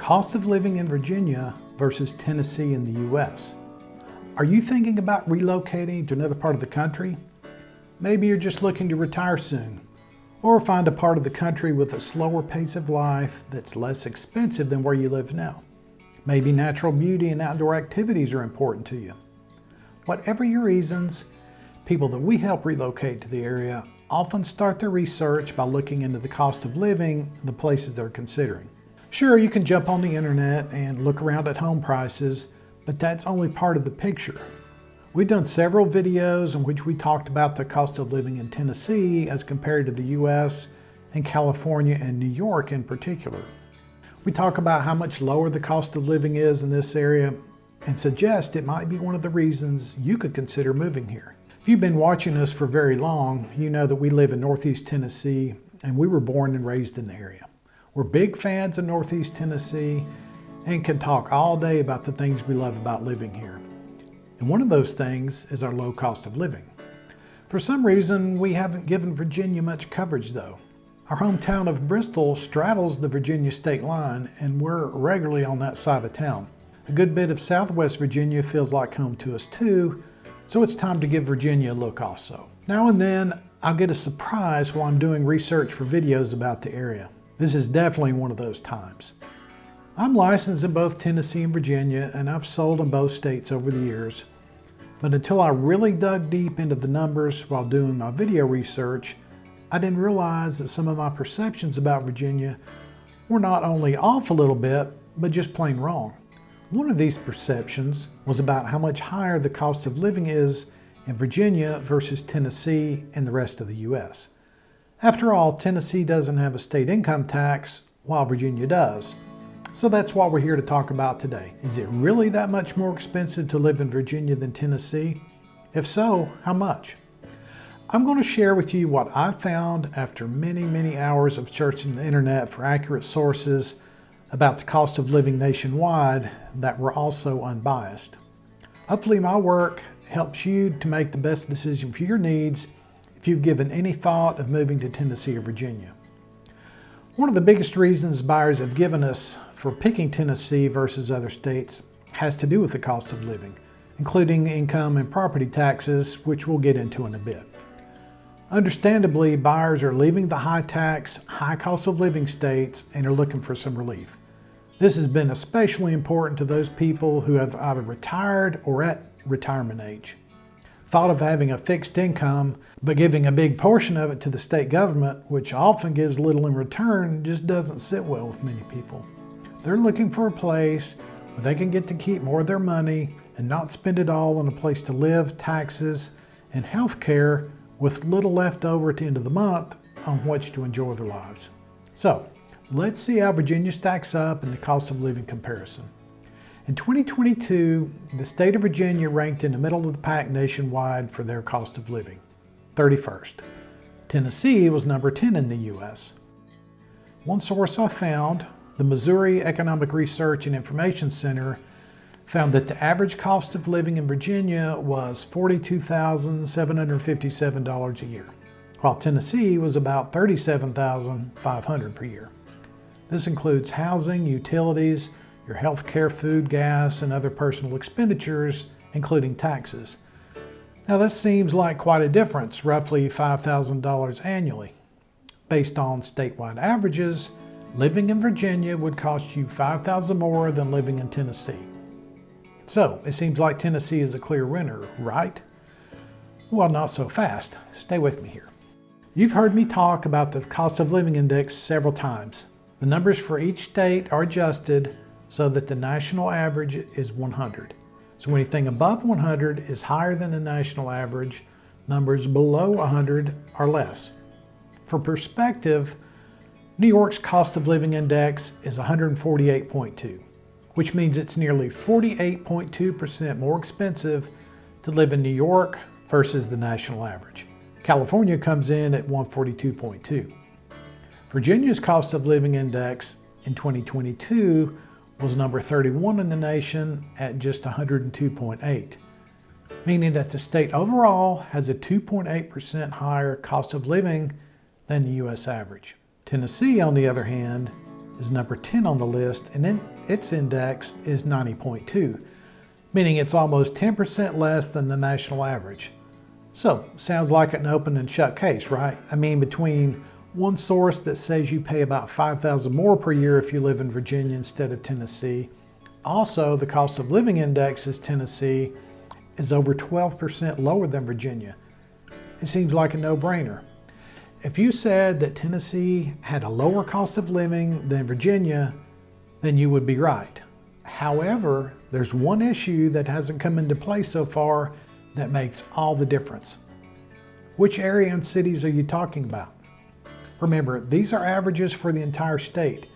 Cost of living in Virginia versus Tennessee in the U.S. Are you thinking about relocating to another part of the country? Maybe you're just looking to retire soon, or find a part of the country with a slower pace of life that's less expensive than where you live now. Maybe natural beauty and outdoor activities are important to you. Whatever your reasons, people that we help relocate to the area often start their research by looking into the cost of living in the places they're considering. Sure, you can jump on the internet and look around at home prices, but that's only part of the picture. We've done several videos in which we talked about the cost of living in Tennessee as compared to the US and California and New York in particular. We talk about how much lower the cost of living is in this area and suggest it might be one of the reasons you could consider moving here. If you've been watching us for very long, you know that we live in Northeast Tennessee and we were born and raised in the area. We're big fans of Northeast Tennessee and can talk all day about the things we love about living here. And one of those things is our low cost of living. For some reason, we haven't given Virginia much coverage though. Our hometown of Bristol straddles the Virginia state line and we're regularly on that side of town. A good bit of Southwest Virginia feels like home to us too, so it's time to give Virginia a look also. Now and then, I'll get a surprise while I'm doing research for videos about the area. This is definitely one of those times. I'm licensed in both Tennessee and Virginia, and I've sold in both states over the years. But until I really dug deep into the numbers while doing my video research, I didn't realize that some of my perceptions about Virginia were not only off a little bit, but just plain wrong. One of these perceptions was about how much higher the cost of living is in Virginia versus Tennessee and the rest of the U.S. After all, Tennessee doesn't have a state income tax, while Virginia does. So that's what we're here to talk about today. Is it really that much more expensive to live in Virginia than Tennessee? If so, how much? I'm going to share with you what I found after many hours of searching the internet for accurate sources about the cost of living nationwide that were also unbiased. Hopefully my work helps you to make the best decision for your needs if you've given any thought of moving to Tennessee or Virginia. One of the biggest reasons buyers have given us for picking Tennessee versus other states has to do with the cost of living, including income and property taxes, which we'll get into in a bit. Understandably, buyers are leaving the high tax, high cost of living states and are looking for some relief. This has been especially important to those people who have either retired or at retirement age. Thought of having a fixed income, but giving a big portion of it to the state government, which often gives little in return, just doesn't sit well with many people. They're looking for a place where they can get to keep more of their money and not spend it all on a place to live, taxes, and health care with little left over at the end of the month on which to enjoy their lives. So, let's see how Virginia stacks up in the cost of living comparison. In 2022, the state of Virginia ranked in the middle of the pack nationwide for their cost of living, 31st. Tennessee was number 10 in the U.S. One source I found, the Missouri Economic Research and Information Center, found that the average cost of living in Virginia was $42,757 a year, while Tennessee was about $37,500 per year. This includes housing, utilities, your health care, food, gas, and other personal expenditures, including taxes. Now that seems like quite a difference, roughly $5,000 annually. Based on statewide averages, living in Virginia would cost you $5,000 more than living in Tennessee. So it seems like Tennessee is a clear winner, right? Well, not so fast. Stay with me here. You've heard me talk about the cost of living index several times. The numbers for each state are adjusted so that the national average is 100. So anything above 100 is higher than the national average. Numbers below 100 are less. For perspective, New York's cost of living index is 148.2, which means it's nearly 48.2% more expensive to live in New York versus the national average. California comes in at 142.2. Virginia's cost of living index in 2022 was number 31 in the nation at just 102.8, meaning that the state overall has a 2.8% higher cost of living than the U.S. average. Tennessee, on the other hand, is number 10 on the list, and its index is 90.2, meaning it's almost 10% less than the national average. So, sounds like an open and shut case, right? I mean, between one source that says you pay about $5,000 more per year if you live in Virginia instead of Tennessee. Also, the cost of living index in Tennessee is over 12% lower than Virginia. It seems like a no-brainer. If you said that Tennessee had a lower cost of living than Virginia, then you would be right. However, there's one issue that hasn't come into play so far that makes all the difference. Which area and cities are you talking about? Remember, these are averages for the entire state.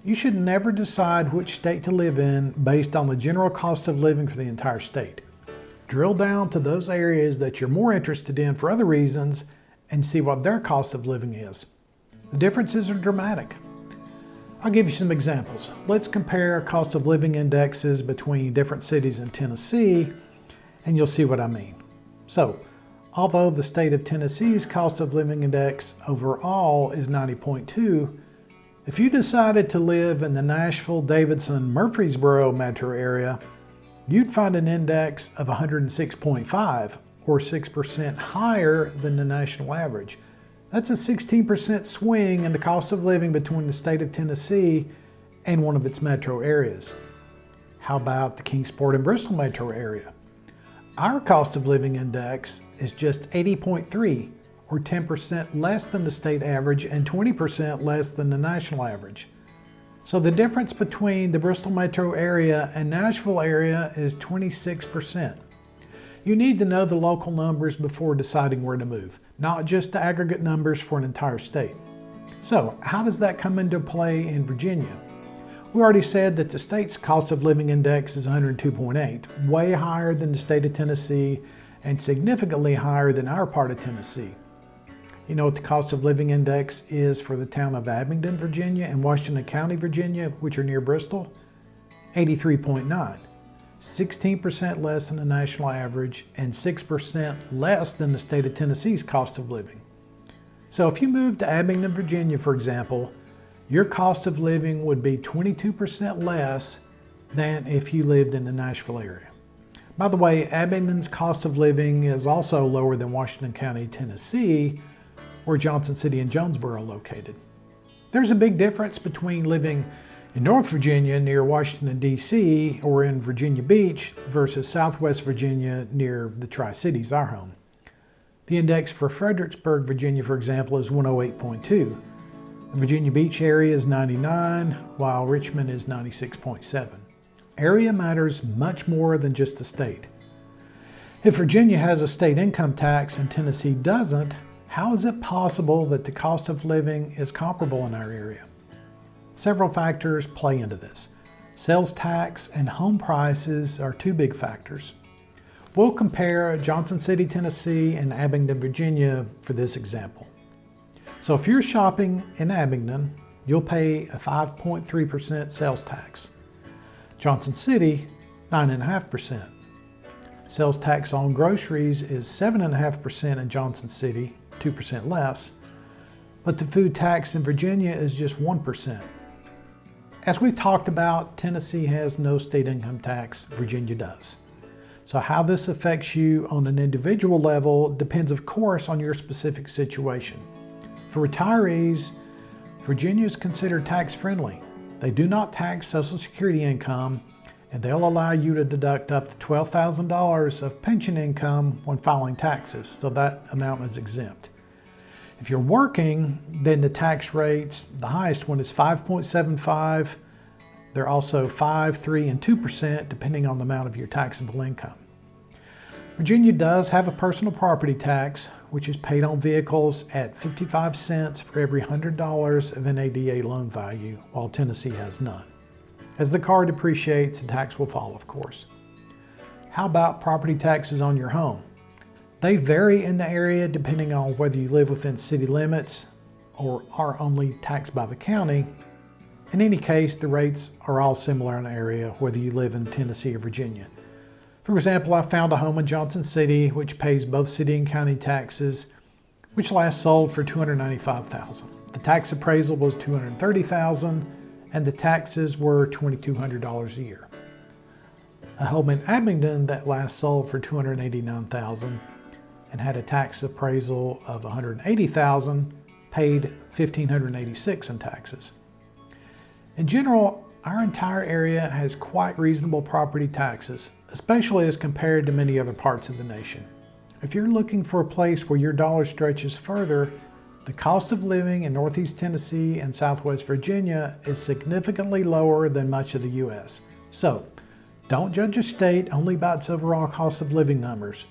You should never decide which state to live in based on the general cost of living for the entire state. Drill down to those areas that you're more interested in for other reasons and see what their cost of living is. The differences are dramatic. I'll give you some examples. Let's compare cost of living indexes between different cities in Tennessee, and you'll see what I mean. So, although the state of Tennessee's cost of living index overall is 90.2, if you decided to live in the Nashville, Davidson, Murfreesboro metro area, you'd find an index of 106.5, or 6% higher than the national average. That's a 16% swing in the cost of living between the state of Tennessee and one of its metro areas. How about the Kingsport and Bristol metro area? Our cost of living index is just 80.3, or 10% less than the state average and 20% less than the national average. So the difference between the Bristol metro area and Nashville area is 26%. You need to know the local numbers before deciding where to move, not just the aggregate numbers for an entire state. So how does that come into play in Virginia? We already said that the state's cost of living index is 102.8, way higher than the state of Tennessee and significantly higher than our part of Tennessee. You know what the cost of living index is for the town of Abingdon, Virginia, and Washington County, Virginia, which are near Bristol? 83.9, 16% less than the national average and 6% less than the state of Tennessee's cost of living. So if you moved to Abingdon, Virginia, for example, your cost of living would be 22% less than if you lived in the Nashville area. By the way, Abingdon's cost of living is also lower than Washington County, Tennessee, where Johnson City and Jonesboro are located. There's a big difference between living in North Virginia near Washington, D.C., or in Virginia Beach versus Southwest Virginia near the Tri-Cities, our home. The index for Fredericksburg, Virginia, for example, is 108.2. The Virginia Beach area is 99, while Richmond is 96.7. Area matters much more than just the state. If Virginia has a state income tax and Tennessee doesn't, how is it possible that the cost of living is comparable in our area? Several factors play into this. Sales tax and home prices are two big factors. We'll compare Johnson City, Tennessee and Abingdon, Virginia for this example. So if you're shopping in Abingdon, you'll pay a 5.3% sales tax. Johnson City, 9.5%. Sales tax on groceries is 7.5% in Johnson City, 2% less, but the food tax in Virginia is just 1%. As we talked about, Tennessee has no state income tax, Virginia does. So how this affects you on an individual level depends, of course, on your specific situation. For retirees, Virginia is considered tax-friendly. They do not tax Social Security income, and they'll allow you to deduct up to $12,000 of pension income when filing taxes, so that amount is exempt. If you're working, then the tax rates, the highest one is 5.75. They're also 5, 3, and 2% depending on the amount of your taxable income. Virginia does have a personal property tax, which is paid on vehicles at 55 cents for every $100 of NADA loan value, while Tennessee has none. As the car depreciates, the tax will fall, of course. How about property taxes on your home? They vary in the area depending on whether you live within city limits or are only taxed by the county. In any case, the rates are all similar in the area, whether you live in Tennessee or Virginia. For example, I found a home in Johnson City which pays both city and county taxes, which last sold for $295,000. The tax appraisal was $230,000, and the taxes were $2,200 a year. A home in Abingdon that last sold for $289,000 and had a tax appraisal of $180,000 paid $1,586 in taxes. In general, our entire area has quite reasonable property taxes, especially as compared to many other parts of the nation. If you're looking for a place where your dollar stretches further, the cost of living in Northeast Tennessee and Southwest Virginia is significantly lower than much of the U.S. So, don't judge a state only by its overall cost of living numbers.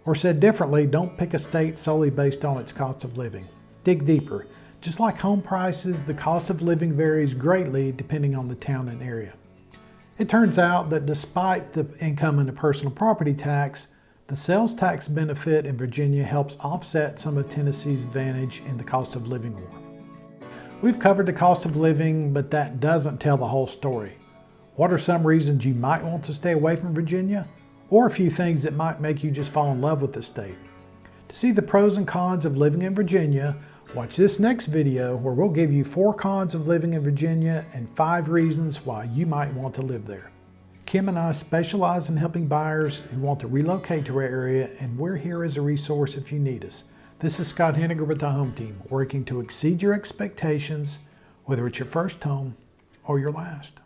Or said differently, don't pick a state solely based on its cost of living. Dig deeper. Just like home prices, the cost of living varies greatly depending on the town and area. It turns out that despite the income and the personal property tax, the sales tax benefit in Virginia helps offset some of Tennessee's advantage in the cost of living war. We've covered the cost of living, but that doesn't tell the whole story. What are some reasons you might want to stay away from Virginia? Or a few things that might make you just fall in love with the state. To see the pros and cons of living in Virginia, watch this next video where we'll give you 4 cons of living in Virginia and 5 reasons why you might want to live there. Kim and I specialize in helping buyers who want to relocate to our area, and we're here as a resource if you need us. This is Scott Henninger with the Home Team, working to exceed your expectations, whether it's your first home or your last.